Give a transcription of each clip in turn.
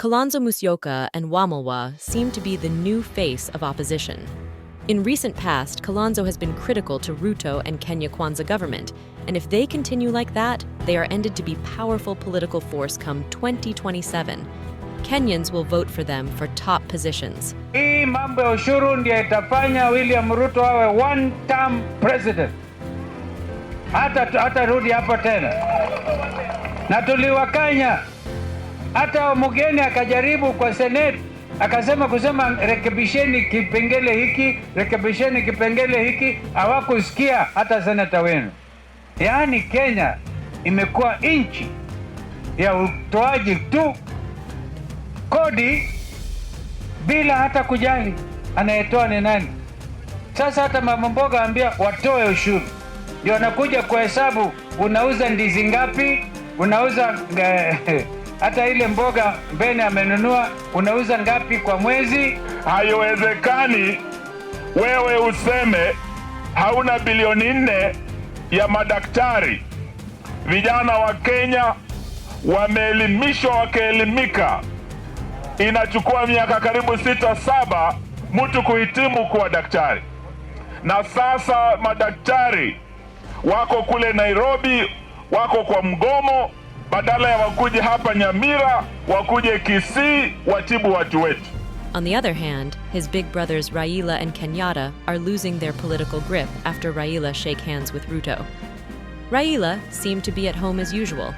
Kalonzo Musyoka and Wamalwa seem to be the new face of opposition. In recent past, Kalonzo has been critical to Ruto and Kenya Kwanza government, and if they continue like that, they are ended to be powerful political force come 2027. Kenyans will vote for them for top positions. Hii mambo ya ushuru ndiyo itafanya William Ruto awe one-term president. Hata rudi hapo tena. Na tuliwakanya. Hata mgeni akajaribu kwa Senate, kusema rekebisheni kipengele hiki, rekebisheni kipengele hiki, hawakusikia hata senata wenu. Yaani Kenya imekuwa nchi ya utoaji tu kodi bila hata kujali anayetoa ni nani. Sasa hata mama mboga ambia watoe ushuru, ndio anakuja kuhesabu unauza ndizi ngapi, unauza hata ile mboga mbene amenunua unauza ngapi kwa mwezi. Haiwezekani wewe useme hauna bilioni 4 ya madaktari. Vijana wa Kenya wameelimishwa wakaelimika. Inachukua miaka karibu 6-7 mtu kuhitimu kuwa daktari. Na sasa madaktari wako kule Nairobi, wako kwa mgomo, badala ya wakuje hapa Nyamira, wakuje Kisii, watibu watu wetu. On the other hand, his big brothers Raila and Kenyatta are losing their political grip after Raila shake hands with Ruto. Raila seemed to be at home as usual.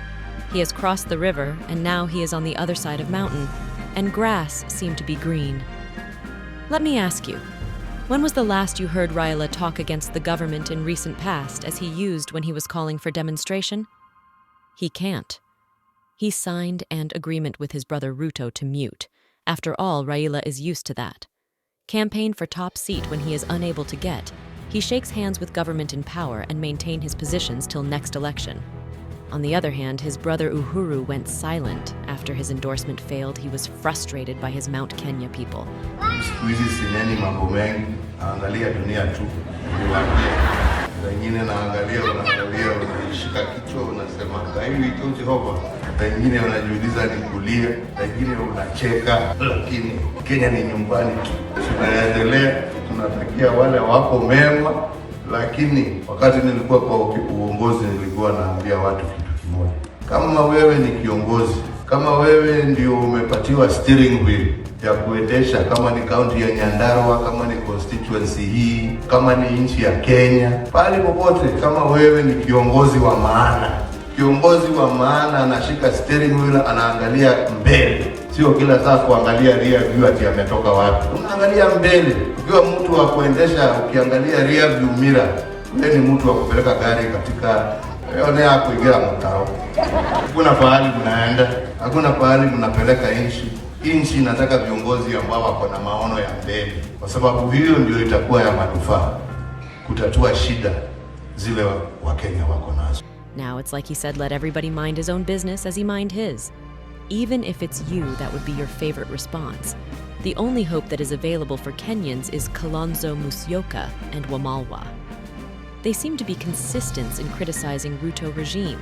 He has crossed the river and now he is on the other side of mountain, and grass seemed to be green. Let me ask you, when was the last you heard Raila talk against the government in recent past as he used when he was calling for demonstration? He can't. He signed an agreement with his brother Ruto to mute. After all, Raila is used to that. Campaign for top seat when he is unable to get. He shakes hands with government in power and maintain his positions till next election. On the other hand, his brother Uhuru went silent. After his endorsement failed, he was frustrated by his Mount Kenya people. Siku hizi sineni mambo mengi, naangalia dunia tu. Wengine naangalia unashika kichwa unasema hivi tu Jehova. Wengine wanajiuliza ni kulia, wengine unacheka, lakini Kenya ni nyumbani tu. Tunaendelea, tunatakia wale wako mema, lakini wakati nilikuwa kwa uongozi nilikuwa naambia watu kitu kimoja. Kama wewe ni kiongozi, kama wewe ndio umepatiwa steering wheel ya kuendesha, kama ni kaunti ya Nyandarua, kama ni constituency hii, kama ni nchi ya Kenya, pale popote, kama wewe ni kiongozi wa maana, kiongozi wa maana anashika steering wheel, anaangalia mbele, sio kila saa kuangalia rear view ati ametoka wapi. Unaangalia mbele. Ukiwa mtu wa kuendesha ukiangalia rear view mirror, wewe ni mtu wa kupeleka gari katika yone yako kuingia mtaro. Hakuna pahali mnaenda, hakuna pahali mnapeleka nchi. Nchi inataka viongozi ambao wako na maono ya mbele, kwa sababu hiyo ndio itakuwa ya manufaa kutatua shida zile wa Kenya wako nazo. Now it's like he said, let everybody mind his own business as he mind his. Even if it's you, that would be your favorite response. The only hope that is available for Kenyans is Kalonzo Musyoka and Wamalwa. They seem to be consistent in criticizing Ruto regime.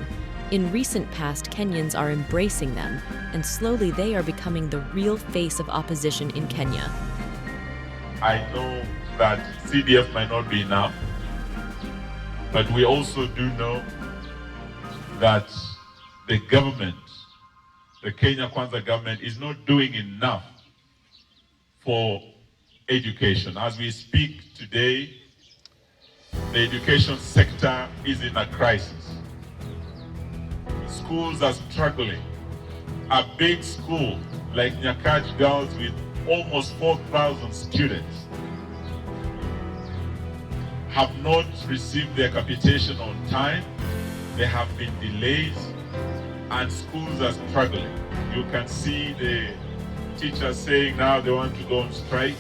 In recent past, Kenyans are embracing them, and slowly they are becoming the real face of opposition in Kenya. I know that CDF might not be enough, but we also do know that the government, the Kenya Kwanza government, is not doing enough for education. As we speak today, the education sector is in a crisis. Schools are struggling. A big school like Nyakach Girls with almost 4,000 students have not received their capitation on time. There have been delays and schools are struggling. You can see the teachers saying now they want to go on strike.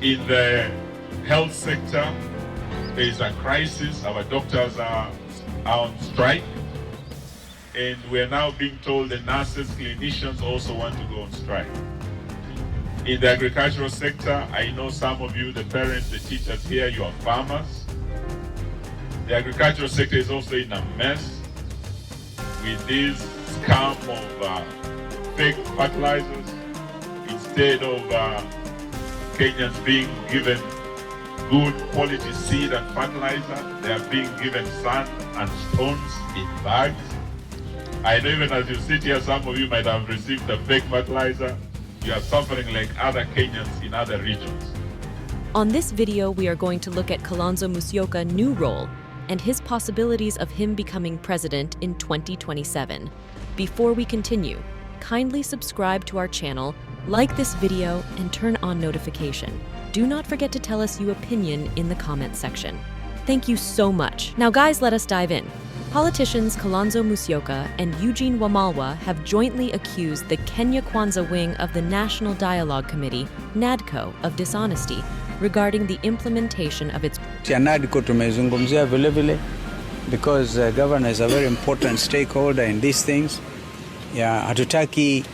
In the health sector, there is a crisis. Our doctors are on strike. And we're now being told the nurses, clinicians also want to go on strike. In the agricultural sector, I know some of you, the parents, the teachers here, you are farmers. The agricultural sector is also in a mess with this scam of fake fertilizers. Instead of Kenyans being given good quality seed and fertilizer, they are being given sand and stones in bags. I know even as you sit here, some of you might have received the fake fertilizer. You are suffering like other Kenyans in other regions. On this video, we are going to look at Kalonzo Musyoka's new role and his possibilities of him becoming president in 2027. Before we continue, kindly subscribe to our channel, like this video, and turn on notification. Do not forget to tell us your opinion in the comments section. Thank you so much. Now guys, let us dive in. Politicians Kalonzo Musyoka and Eugene Wamalwa have jointly accused the Kenya Kwanza wing of the National Dialogue Committee, Nadco, of dishonesty regarding the implementation of its... Nadco tumezungumzia vile vile because governor is a very important stakeholder in these things. Ya hatutaki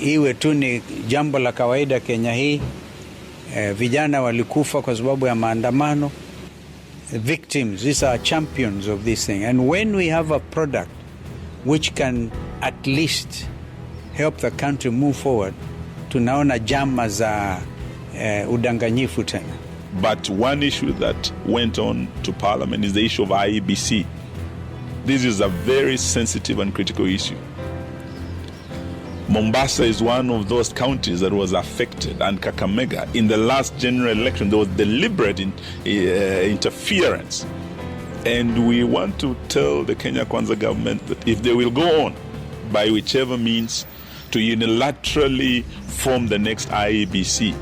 iwe tu ni jambo la kawaida Kenya hii. Vijana walikufa kwa sababu ya maandamano. Victims, these are champions of this thing. And when we have a product which can at least help the country move forward, tunaona jama za udanganyifu tena. But one issue that went on to Parliament is the issue of IEBC. This is a very sensitive and critical issue. Mombasa is one of those counties that was affected, and Kakamega. In the last general election, there was deliberate interference. And we want to tell the Kenya Kwanza government that if they will go on, by whichever means, to unilaterally form the next IEBC,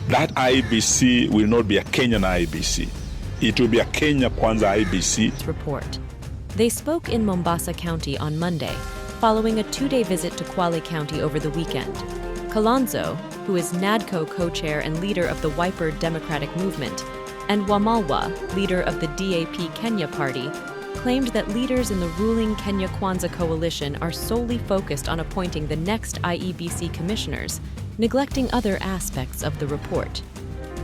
that IEBC will not be a Kenyan IEBC. It will be a Kenya Kwanza IEBC. Report. They spoke in Mombasa County on Monday, following a 2-day visit to Kwale County over the weekend. Kalonzo, who is Nadco co-chair and leader of the Wiper Democratic Movement, and Wamalwa, leader of the DAP Kenya party, claimed that leaders in the ruling Kenya Kwanza coalition are solely focused on appointing the next IEBC commissioners, neglecting other aspects of the report.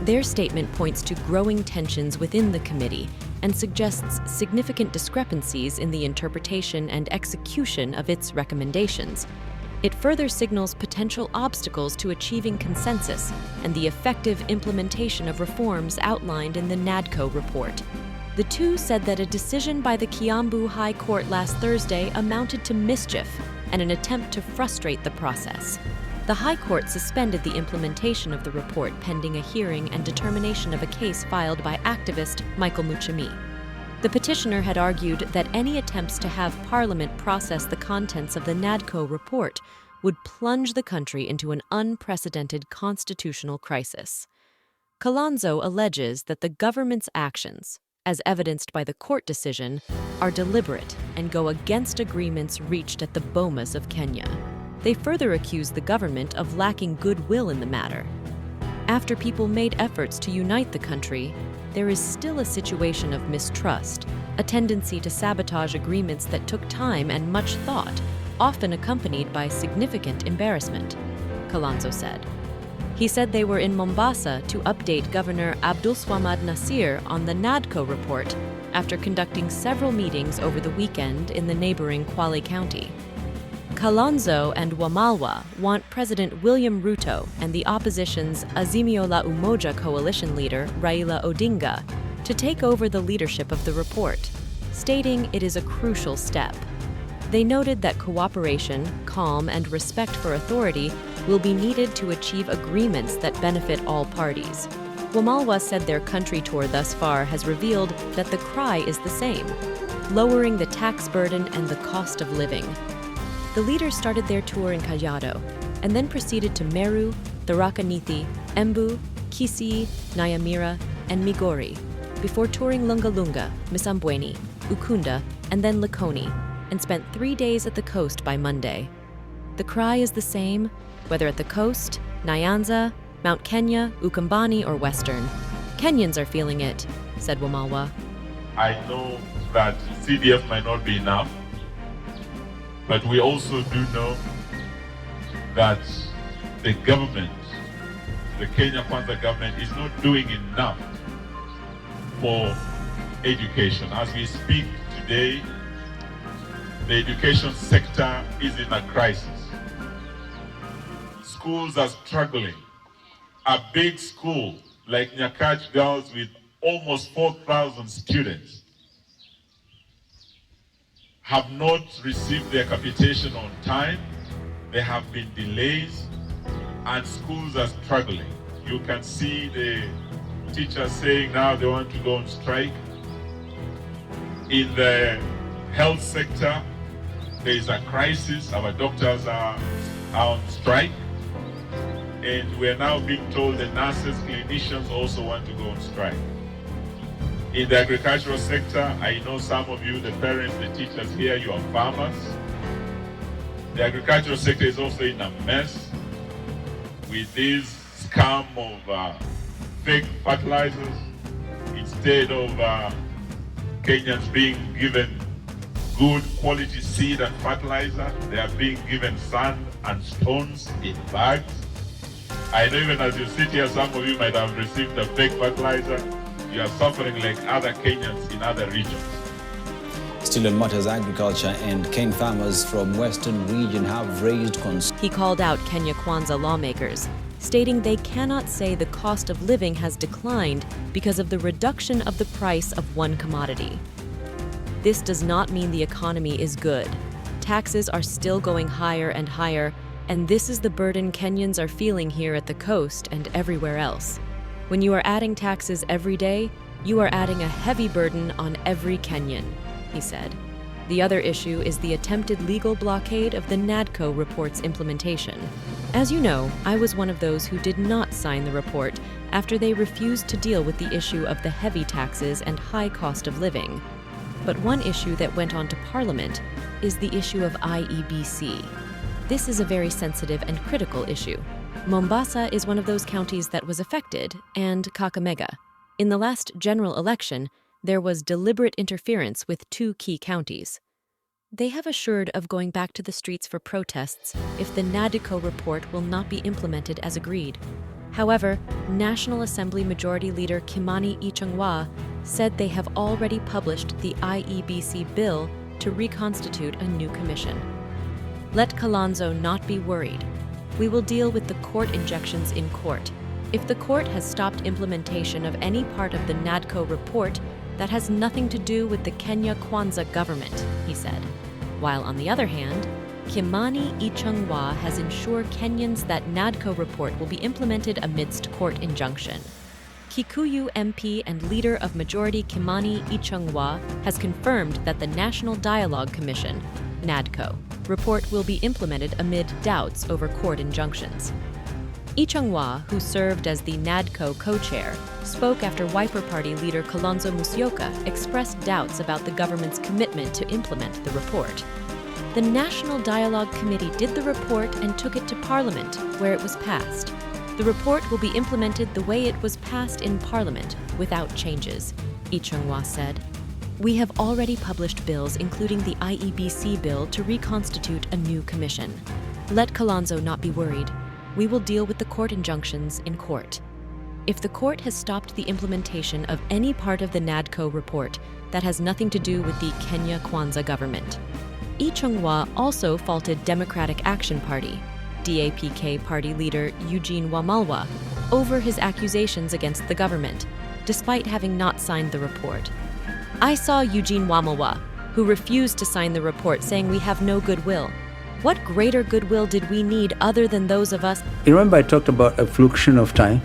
Their statement points to growing tensions within the committee and suggests significant discrepancies in the interpretation and execution of its recommendations. It further signals potential obstacles to achieving consensus and the effective implementation of reforms outlined in the Nadco report. The two said that a decision by the Kiambu High Court last Thursday amounted to mischief and an attempt to frustrate the process. The High Court suspended the implementation of the report pending a hearing and determination of a case filed by activist Michael Muchemi. The petitioner had argued that any attempts to have Parliament process the contents of the Nadco report would plunge the country into an unprecedented constitutional crisis. Kalonzo alleges that the government's actions, as evidenced by the court decision, are deliberate and go against agreements reached at the Bomas of Kenya. They further accuse the government of lacking goodwill in the matter. After people made efforts to unite the country, there is still a situation of mistrust, a tendency to sabotage agreements that took time and much thought, often accompanied by significant embarrassment, Kalonzo said. He said they were in Mombasa to update Governor Abdulswamad Nassir on the Nadco report after conducting several meetings over the weekend in the neighbouring Kwale County. Kalonzo and Wamalwa want President William Ruto and the opposition's Azimio la Umoja coalition leader Raila Odinga to take over the leadership of the report, stating it is a crucial step. They noted that cooperation, calm, and respect for authority will be needed to achieve agreements that benefit all parties. Wamalwa said their country tour thus far has revealed that the cry is the same: lowering the tax burden and the cost of living. The leaders started their tour in Kajiado and then proceeded to Meru, Tharaka Nithi, Embu, Kisii, Nyamira, and Migori, before touring Lunga, Misambweni, Ukunda, and then Likoni, and spent 3 days at the coast by Monday. The cry is the same, whether at the coast, Nyanza, Mount Kenya, Ukambani, or Western. Kenyans are feeling it, said Wamalwa. I know that CDF might not be enough, but we also do know that the government, the Kenya Kwanza government, is not doing enough for education. As we speak today, The education sector is in a crisis. Schools are struggling. A big school like Nyakach Girls with almost 4,000 students have not received their capitation on time. There have been delays and schools are struggling. You can see the teachers saying now they want to go on strike. In the health sector, there is a crisis. Our doctors are on strike. And we're now being told the nurses, clinicians also want to go on strike. In the agricultural sector, I know some of you, the parents, the teachers here, you are farmers. The agricultural sector is also in a mess with this scam of fake fertilizers. Instead of Kenyans being given good quality seed and fertilizer, they are being given sand and stones in bags. I know even as you sit here, some of you might have received the fake fertilizer. You are suffering like other Kenyans in other regions. Still on matters agriculture, and cane farmers from Western region have raised concerns. He called out Kenya Kwanza lawmakers, stating they cannot say the cost of living has declined because of the reduction of the price of one commodity. This does not mean the economy is good. Taxes are still going higher and higher, and this is the burden Kenyans are feeling here at the coast and everywhere else. When you are adding taxes every day, you are adding a heavy burden on every Kenyan, he said. The other issue is the attempted legal blockade of the Nadco report's implementation. As you know, I was one of those who did not sign the report after they refused to deal with the issue of the heavy taxes and high cost of living. But one issue that went on to Parliament is the issue of IEBC. This is a very sensitive and critical issue. Mombasa is one of those counties that was affected, and Kakamega. In the last general election, there was deliberate interference with two key counties. They have assured of going back to the streets for protests if the Nadco report will not be implemented as agreed. However, National Assembly Majority Leader Kimani Ichung'wah said they have already published the IEBC bill to reconstitute a new commission. Let Kalonzo not be worried. We will deal with the court injunctions in court. If the court has stopped implementation of any part of the Nadco report, that has nothing to do with the Kenya Kwanza government, he said. While on the other hand, Kimani Ichung'wah has ensured Kenyans that Nadco report will be implemented amidst court injunction. Kikuyu MP and leader of Majority Kimani Ichung'wah has confirmed that the National Dialogue Commission, Nadco, report will be implemented amid doubts over court injunctions. Ichung'wah, who served as the Nadco co-chair, spoke after Wiper Party leader Kalonzo Musyoka expressed doubts about the government's commitment to implement the report. The National Dialogue Committee did the report and took it to Parliament, where it was passed. The report will be implemented the way it was passed in Parliament, without changes, Ichung'wah said. We have already published bills including the IEBC bill to reconstitute a new commission. Let Kalonzo not be worried. We will deal with the court injunctions in court. If the court has stopped the implementation of any part of the Nadco report, that has nothing to do with the Kenya Kwanza government. Ichung'wah also faulted Democratic Action Party, DAPK party leader Eugene Wamalwa, over his accusations against the government, despite having not signed the report. I saw Eugene Wamalwa, who refused to sign the report, saying we have no goodwill. What greater goodwill did we need other than those of us? You remember I talked about a fluctuation of time?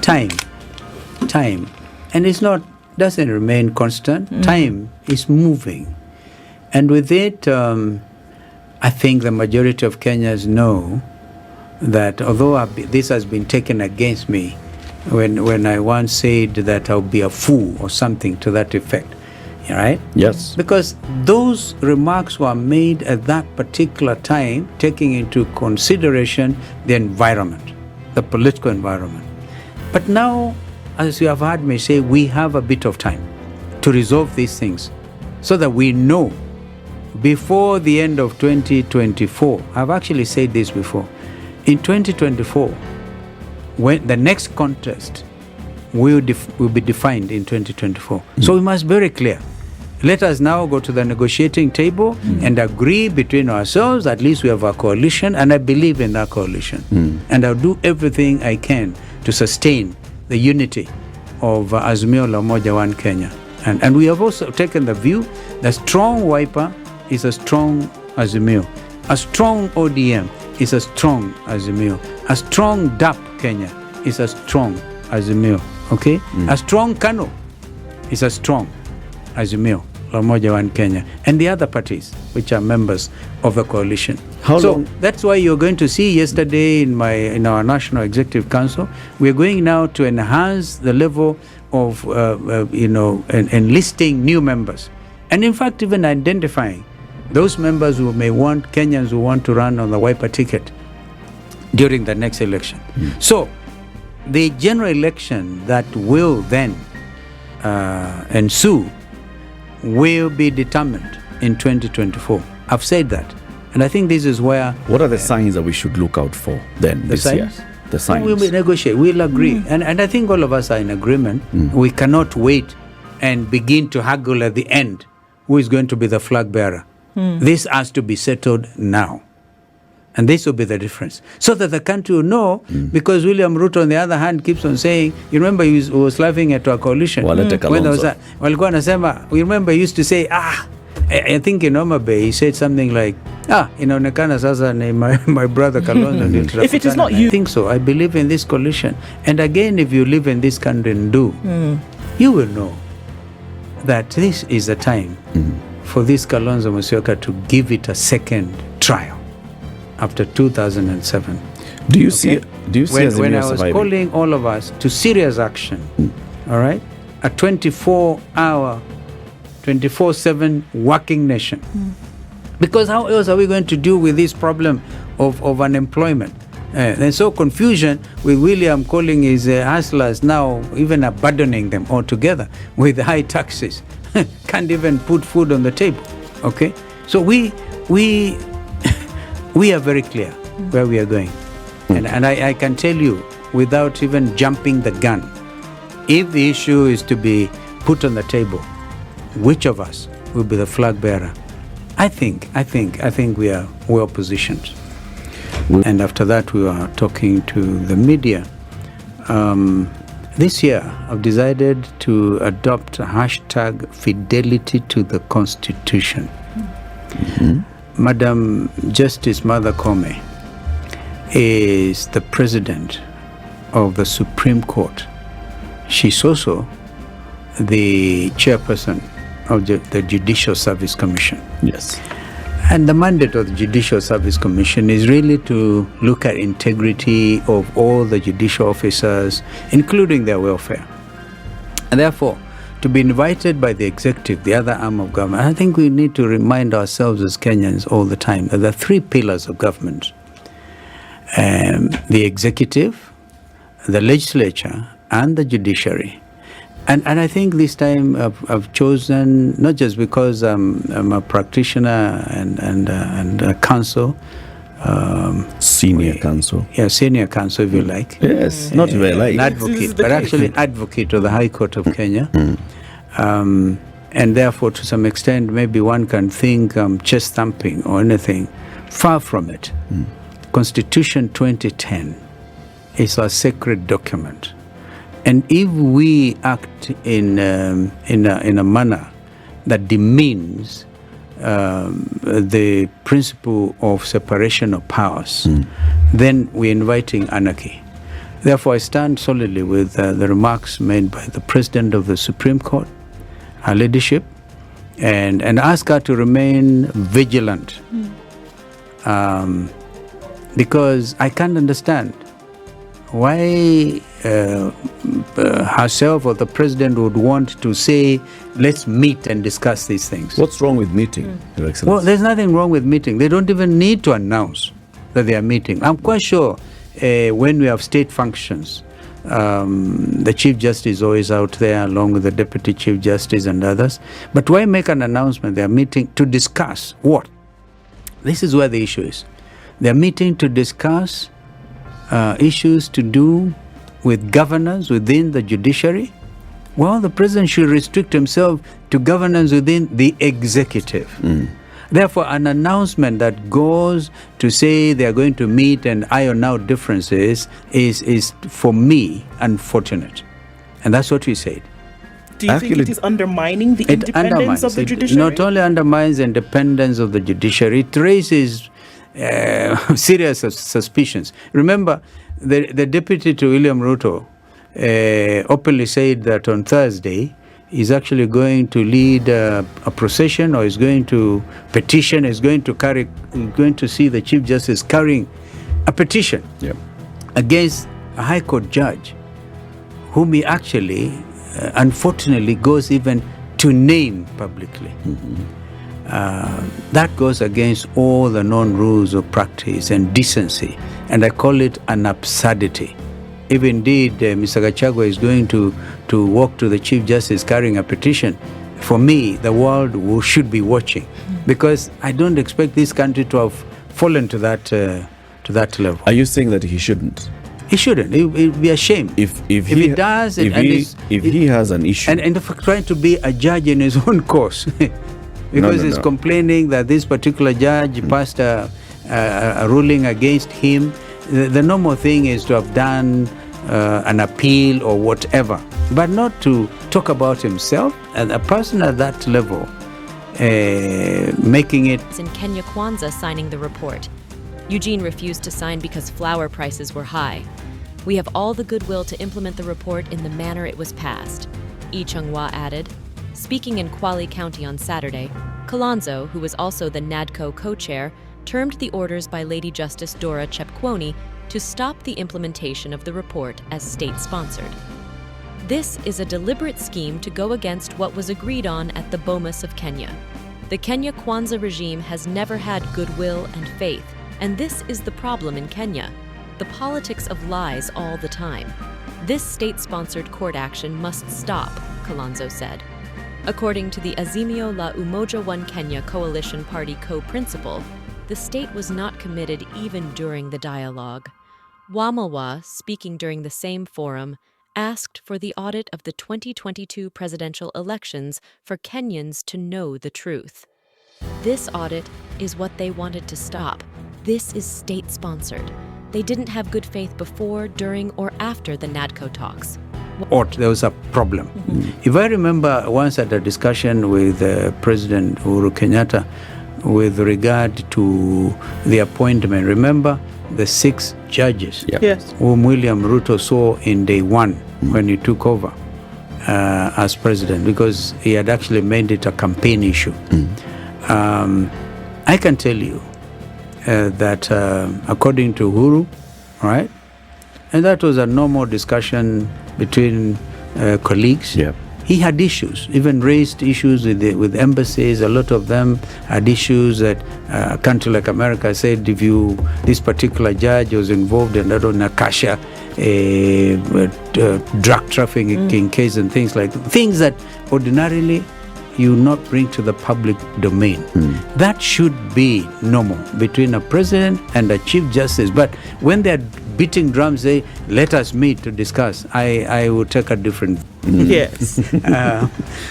Time. And it's not, doesn't remain constant. Time is moving. And with it, I think the majority of Kenyans know that although this has been taken against me, when I once said that I'll be a fool or something to that effect, right? Yes. Because those remarks were made at that particular time, taking into consideration the environment, the political environment. But now, as you have heard me say, we have a bit of time to resolve these things so that we know before the end of 2024, I've actually said this before, in 2024, when the next contest will be defined in 2024. So we must be very clear. Let us now go to the negotiating table and agree between ourselves. At least we have a coalition, and I believe in that coalition. And I'll do everything I can to sustain the unity of Azimio la Umoja One Kenya. And we have also taken the view that strong Wiper is a strong Azimio. A strong ODM is a strong Azimio. A strong DAP Kenya is a strong Azimio. Okay? A strong KANU is a strong Azimio la Umoja One Kenya. And the other parties which are members of the coalition. That's why you're going to see yesterday in our National Executive Council, we're going now to enhance the level of enlisting new members, and in fact even identifying those members who may want Kenyans who want to run on the Wiper ticket during the next election. So the general election that will then ensue will be determined in 2024. I've said that, and I think this is where. What are the signs that we should look out for then this year? The signs. We'll negotiate. We'll agree. And I think all of us are in agreement. We cannot wait and begin to haggle at the end who is going to be the flag bearer. This has to be settled now. And this will be the difference. So that the country will know, because William Ruto, on the other hand, keeps on saying, you remember he was laughing at our coalition. When there was that, we remember he used to say, I think in Homa Bay, he said something like, inaonekana sasa ni my brother Kalonzo. If it is not you. I think so. I believe in this coalition. And again, if you live in this country and you will know that this is the time for this Kalonzo Musyoka to give it a second trial after 2007. Do you see when I was calling all of us to serious action, all right, a 24-hour 24/7 working nation. Because how else are we going to deal with this problem of unemployment? And so confusion with William calling his hustlers now, even abandoning them altogether with high taxes. Can't even put food on the table. Okay? So we are very clear where we are going. And I can tell you without even jumping the gun, if the issue is to be put on the table, which of us will be the flag bearer? I think we are well positioned. And after that, we are talking to the media. This year, I've decided to adopt a hashtag fidelity to the Constitution. Madam Justice Martha Koome is the president of the Supreme Court. She's also the chairperson of the Judicial Service Commission. Yes. And the mandate of the Judicial Service Commission is really to look at integrity of all the judicial officers, including their welfare. And therefore, to be invited by the executive, the other arm of government, I think we need to remind ourselves as Kenyans all the time that there are three pillars of government. The executive, the legislature, and the judiciary. And I think this time I've chosen, not just because I'm a practitioner and a counsel. Senior counsel. Yeah, senior counsel if you like. Yes, not very like. An advocate, but actually advocate of the High Court of Kenya. And therefore, to some extent, maybe one can think chest thumping or anything. Far from it. Constitution 2010 is a sacred document. And if we act in a manner that demeans the principle of separation of powers, then we're inviting anarchy. Therefore, I stand solidly with the remarks made by the President of the Supreme Court, her leadership, and ask her to remain vigilant. Because I can't understand why herself or the president would want to say, let's meet and discuss these things. What's wrong with meeting, Your Excellency? Well, there's nothing wrong with meeting. They don't even need to announce that they are meeting. I'm quite sure when we have state functions, the Chief Justice is always out there along with the Deputy Chief Justice and others. But why make an announcement? They are meeting to discuss what? This is where the issue is. They're meeting to discuss issues to do with governance within the judiciary Well, the president should restrict himself to governance within the executive. Therefore, an announcement that goes to say they are going to meet and iron out differences is for me, unfortunate. And that's what we said. Do you think it is undermining the independence of the judiciary? It not only undermines the independence of the judiciary, it raises serious suspicions. Remember, the deputy to William Ruto openly said that on Thursday he's actually going to lead a procession, or is going to petition, is going to see the Chief Justice carrying a petition against a High Court judge, whom he actually, unfortunately, goes even to name publicly. That goes against all the known rules of practice and decency, and I call it an absurdity. If indeed Mr. Gachagua is going to walk to the Chief Justice carrying a petition, for me, the world should be watching, because I don't expect this country to have fallen to that level. Are you saying that he shouldn't? He shouldn't. He'd be ashamed if he does. If he has an issue, and if trying to be a judge in his own course, because he's complaining that this particular judge passed a ruling against him. The normal thing is to have done an appeal or whatever, but not to talk about himself. And a person at that level making it. In Kenya, Kwanza signing the report. Eugene refused to sign because flour prices were high. We have all the goodwill to implement the report in the manner it was passed, Yi Chung-wha added. Speaking in Kwale County on Saturday, Kalonzo, who was also the Nadco co-chair, termed the orders by Lady Justice Dora Chepkwony to stop the implementation of the report as state-sponsored. This is a deliberate scheme to go against what was agreed on at the Bomas of Kenya. The Kenya Kwanza regime has never had goodwill and faith, and this is the problem in Kenya. The politics of lies all the time. This state-sponsored court action must stop, Kalonzo said. According to the Azimio la Umoja One Kenya Coalition Party co-principal, the state was not committed even during the dialogue. Wamalwa, speaking during the same forum, asked for the audit of the 2022 presidential elections for Kenyans to know the truth. This audit is what they wanted to stop. This is state-sponsored. They didn't have good faith before, during, or after the Nadco talks. There was a problem. If I remember once at a discussion with President Uhuru Kenyatta with regard to the appointment, remember the 6 judges whom William Ruto saw in day 1 when he took over as president, because he had actually made it a campaign issue. I can tell you that according to Uhuru, right, and that was a normal discussion between colleagues. He had issues, even raised issues with embassies. A lot of them had issues that a country like America said, if this particular judge was involved in, I don't know, Nakasha, drug trafficking case and things like that. Things that ordinarily you not bring to the public domain. That should be normal between a president and a chief justice. But when they're beating drums, say, let us meet to discuss, I would take a different. Yes.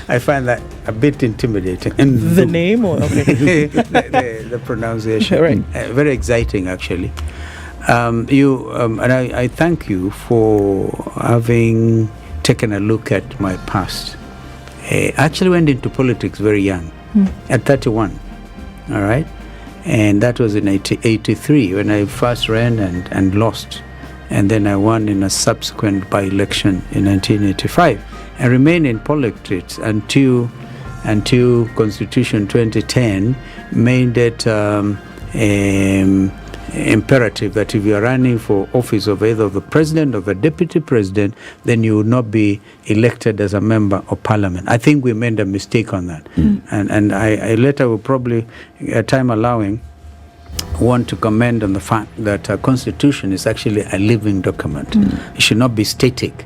I find that a bit intimidating. The name, or okay. the pronunciation. Right. Very exciting, actually. And I thank you for having taken a look at my past. I actually went into politics very young, at 31, all right? And that was in 83 when I first ran and lost. And then I won in a subsequent by-election in 1985. I remained in politics until Constitution 2010 made it imperative that if you are running for office of either the president or the deputy president, then you would not be elected as a member of parliament. I think we made a mistake on that. And I later will probably, time allowing, want to comment on the fact that a constitution is actually a living document. It should not be static.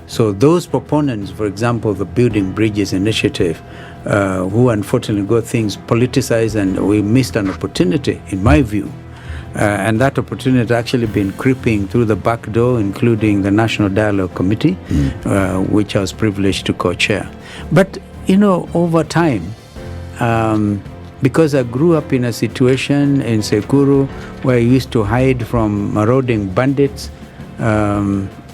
So those proponents, for example, the Building Bridges Initiative, who unfortunately got things politicized, and we missed an opportunity, in my view, And that opportunity had actually been creeping through the back door, including the National Dialogue Committee, which I was privileged to co-chair. But, over time, because I grew up in a situation in Sekuru where I used to hide from marauding bandits,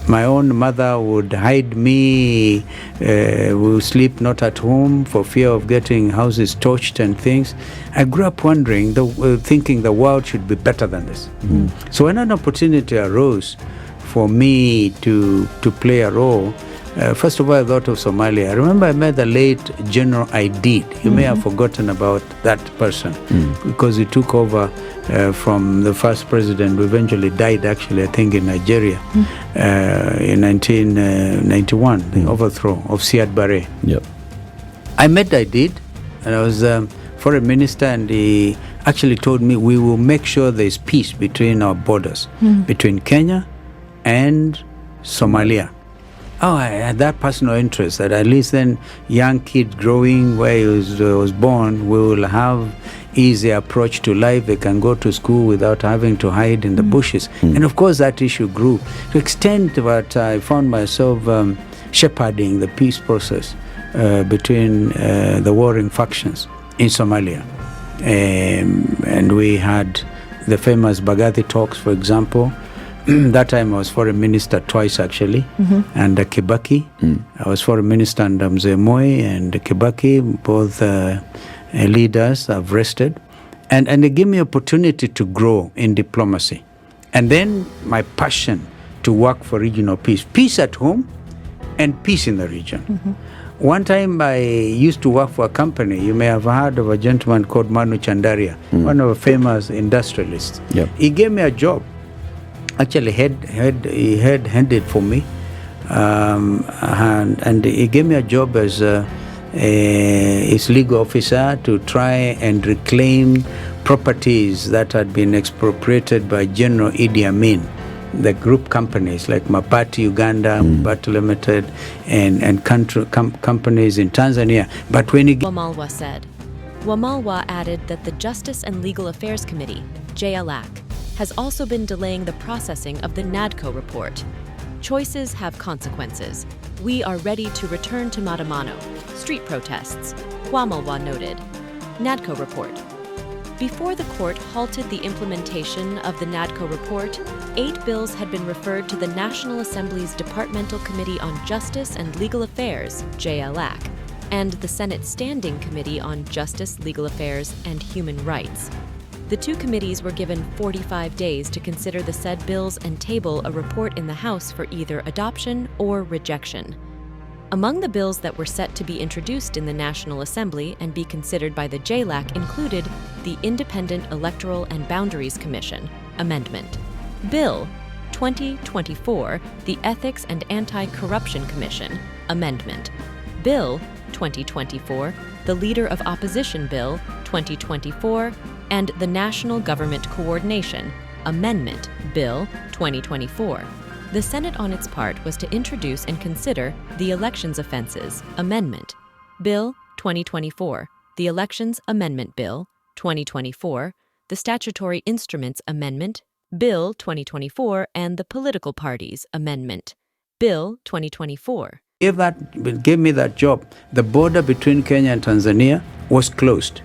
my own mother would hide me. We would sleep not at home for fear of getting houses torched and things. I grew up wondering, thinking the world should be better than this. So when an opportunity arose for me to play a role, first of all, I thought of Somalia. I remember I met the late General Aidid. You may have forgotten about that person because he took over from the first president who eventually died, actually, I think, in Nigeria in 1991, the overthrow of Siad Barre. Yep. I met Aidid, and I was foreign minister, and he actually told me we will make sure there's peace between our borders, between Kenya and Somalia. Oh, I had that personal interest that at least then young kid growing where he was born will have easy approach to life. They can go to school without having to hide in the bushes. And of course that issue grew to the extent that I found myself shepherding the peace process between the warring factions in Somalia. And we had the famous Bagathi talks, for example. That time I was foreign minister twice, actually, and Kibaki. I was foreign minister under Mzee Moi and Kibaki, both leaders have rested. And they gave me opportunity to grow in diplomacy. And then my passion to work for regional peace. Peace at home and peace in the region. One time I used to work for a company. You may have heard of a gentleman called Manu Chandaria, one of the famous industrialists. Yep. He gave me a job. Actually, he had handed for me, and he gave me a job as his legal officer to try and reclaim properties that had been expropriated by General Idi Amin, the group companies like Mabati Uganda, Mabati Limited, and companies in Tanzania. But when he Wamalwa said. Wamalwa added that the Justice and Legal Affairs Committee, JLAC, has also been delaying the processing of the Nadco report. Choices have consequences. We are ready to return to Maandamano. Street protests, Wamalwa noted. Nadco report. Before the court halted the implementation of the Nadco report, 8 bills had been referred to the National Assembly's Departmental Committee on Justice and Legal Affairs, JLAC, and the Senate Standing Committee on Justice, Legal Affairs, and Human Rights. The 2 committees were given 45 days to consider the said bills and table a report in the House for either adoption or rejection. Among the bills that were set to be introduced in the National Assembly and be considered by the JLAC included the Independent Electoral and Boundaries Commission Amendment, Bill 2024, the Ethics and Anti-Corruption Commission Amendment, Bill 2024, the Leader of Opposition Bill 2024, and the National Government Coordination Amendment Bill 2024. The Senate on its part was to introduce and consider the Elections Offenses Amendment Bill 2024, the Elections Amendment Bill 2024, the Statutory Instruments Amendment Bill 2024, and the Political Parties Amendment Bill 2024. Gave me that job. The border between Kenya and Tanzania was closed.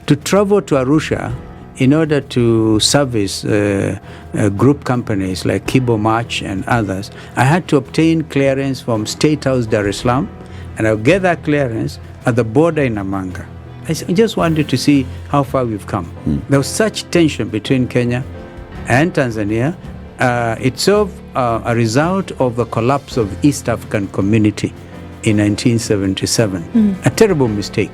To travel to Arusha in order to service group companies like Kibo March and others, I had to obtain clearance from State House Dar es Salaam, and I'll get that clearance at the border in Namanga. I just wanted to see how far we've come. There was such tension between Kenya and Tanzania. Itself a result of the collapse of East African Community in 1977. A terrible mistake.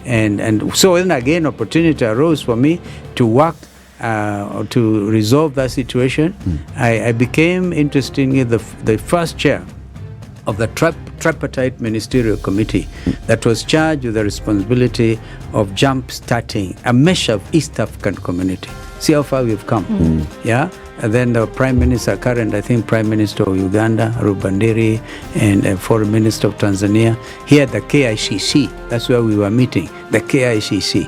And so then again, opportunity arose for me to work to resolve that situation. I became, interestingly, the first chair of the tripartite ministerial committee that was charged with the responsibility of jump-starting a mesh of East African community. See how far we've come. Yeah, And then the Prime Minister, current, I think, Prime Minister of Uganda, Rubandiri, and Foreign Minister of Tanzania, here at the KICC, that's where we were meeting, the KICC,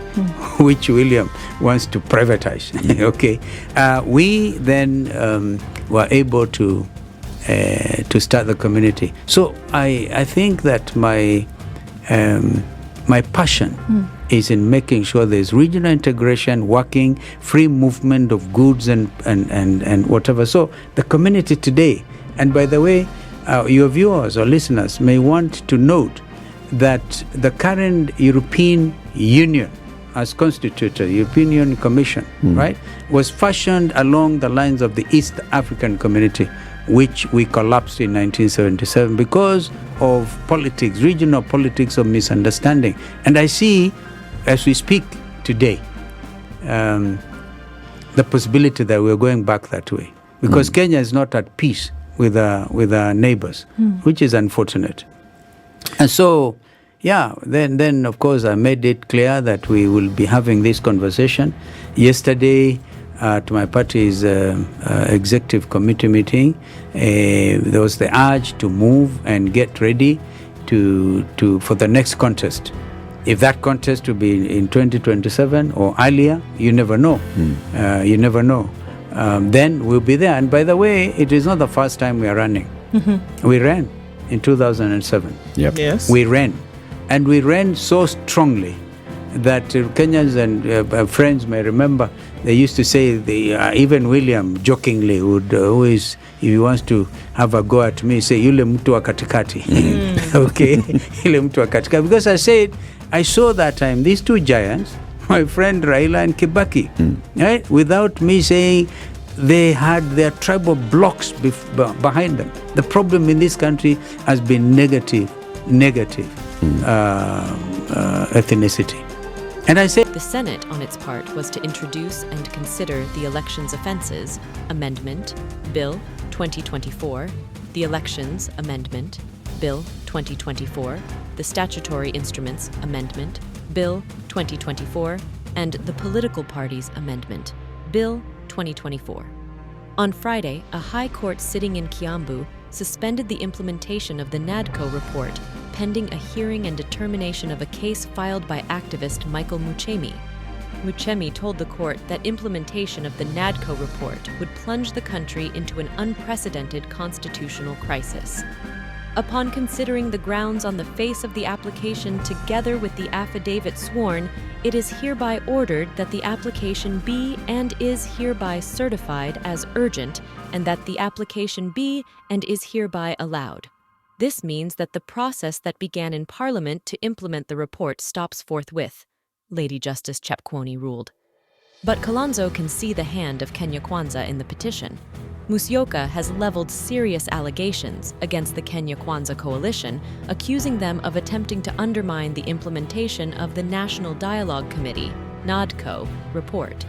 which William wants to privatize. Okay. We then were able to start the community. So I think that my passion is in making sure there's regional integration, working, free movement of goods and whatever. So the community today, and by the way, your viewers or listeners may want to note that the current European Union, as constituted, European Union Commission, right, was fashioned along the lines of the East African Community, which we collapsed in 1977 because of politics, regional politics of misunderstanding. And I see, as we speak today, the possibility that we're going back that way. Because Kenya is not at peace with our neighbors, which is unfortunate. And so, yeah, then of course I made it clear that we will be having this conversation. Yesterday, at my party's executive committee meeting, there was the urge to move and get ready for the next contest. If that contest will be in 2027 or earlier, you never know. You never know. Then we'll be there. And by the way, it is not the first time we are running. We ran in 2007. Yep. Yes. We ran. And we ran so strongly that Kenyans and friends may remember, they used to say, even William jokingly would always, if he wants to have a go at me, say, yule mtu wa katikati. Okay? Yule mtu wa katikati. Because I saw that time, these two giants, my friend Raila and Kibaki, right? Without me saying, they had their tribal blocks behind them. The problem in this country has been negative ethnicity. And I said, The Senate, on its part, was to introduce and consider the Elections Offences Amendment, Bill 2024, the Elections Amendment, Bill 2024, the Statutory Instruments Amendment, Bill 2024, and the Political Parties Amendment, Bill 2024. On Friday, a high court sitting in Kiambu suspended the implementation of the Nadco report pending a hearing and determination of a case filed by activist Michael Muchemi. Muchemi told the court that implementation of the Nadco report would plunge the country into an unprecedented constitutional crisis. Upon considering the grounds on the face of the application together with the affidavit sworn, it is hereby ordered that the application be and is hereby certified as urgent, and that the application be and is hereby allowed. This means that the process that began in Parliament to implement the report stops forthwith, Lady Justice Chepkwony ruled. But Kalonzo can see the hand of Kenya Kwanza in the petition. Musyoka has leveled serious allegations against the Kenya Kwanza coalition, accusing them of attempting to undermine the implementation of the National Dialogue Committee, NADCO, report.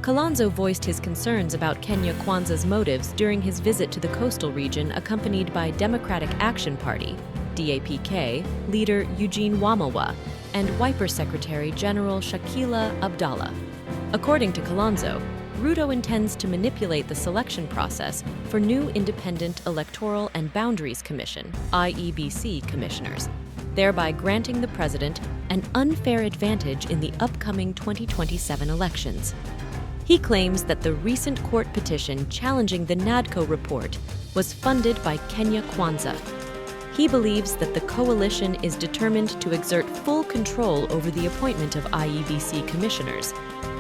Kalonzo voiced his concerns about Kenya Kwanza's motives during his visit to the coastal region, accompanied by Democratic Action Party, DAPK, leader Eugene Wamalwa, and Wiper Secretary General Shakila Abdallah. According to Kalonzo, Ruto intends to manipulate the selection process for new Independent Electoral and Boundaries Commission, IEBC, commissioners, thereby granting the president an unfair advantage in the upcoming 2027 elections. He claims that the recent court petition challenging the Nadco report was funded by Kenya Kwanza. He believes that the coalition is determined to exert full control over the appointment of IEBC commissioners.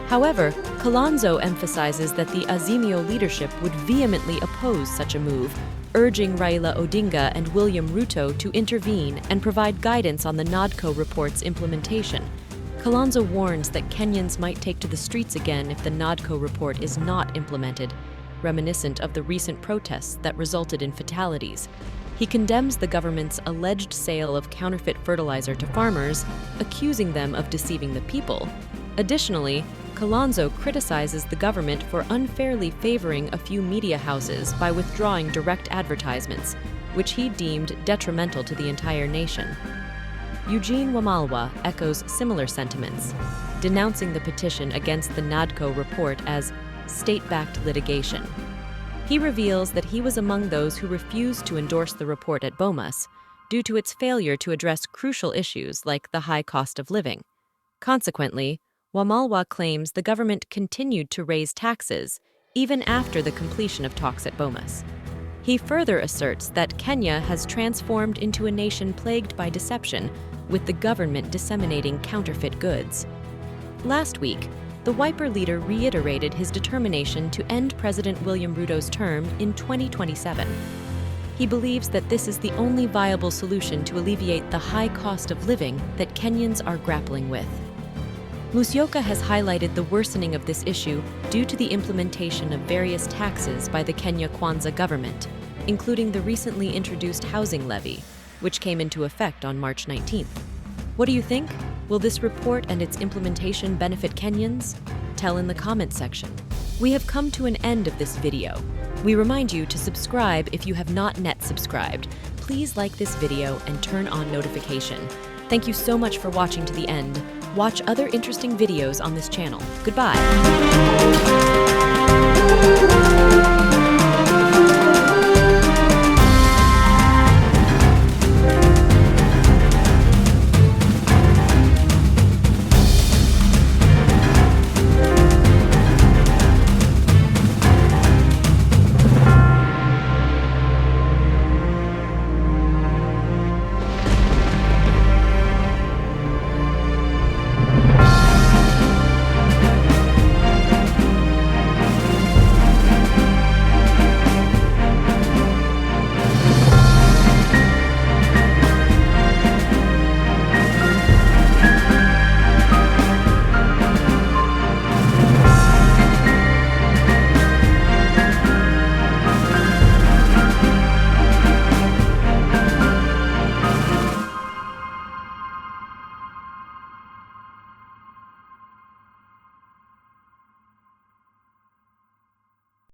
However, Kalonzo emphasizes that the Azimio leadership would vehemently oppose such a move, urging Raila Odinga and William Ruto to intervene and provide guidance on the Nadco report's implementation. Kalonzo warns that Kenyans might take to the streets again if the Nadco report is not implemented, reminiscent of the recent protests that resulted in fatalities. He condemns the government's alleged sale of counterfeit fertilizer to farmers, accusing them of deceiving the people. Additionally, Kalonzo criticizes the government for unfairly favoring a few media houses by withdrawing direct advertisements, which he deemed detrimental to the entire nation. Eugene Wamalwa echoes similar sentiments, denouncing the petition against the Nadco report as state-backed litigation. He reveals that he was among those who refused to endorse the report at Bomas due to its failure to address crucial issues like the high cost of living. Consequently, Wamalwa claims the government continued to raise taxes even after the completion of talks at Bomas. He further asserts that Kenya has transformed into a nation plagued by deception, with the government disseminating counterfeit goods. Last week, the Wiper leader reiterated his determination to end President William Ruto's term in 2027. He believes that this is the only viable solution to alleviate the high cost of living that Kenyans are grappling with. Musyoka has highlighted the worsening of this issue due to the implementation of various taxes by the Kenya Kwanza government, including the recently introduced housing levy, which came into effect on March 19th. What do you think? Will this report and its implementation benefit Kenyans? Tell in the comment section. We have come to an end of this video. We remind you to subscribe if you have not yet subscribed. Please like this video and turn on notification. Thank you so much for watching to the end. Watch other interesting videos on this channel. Goodbye.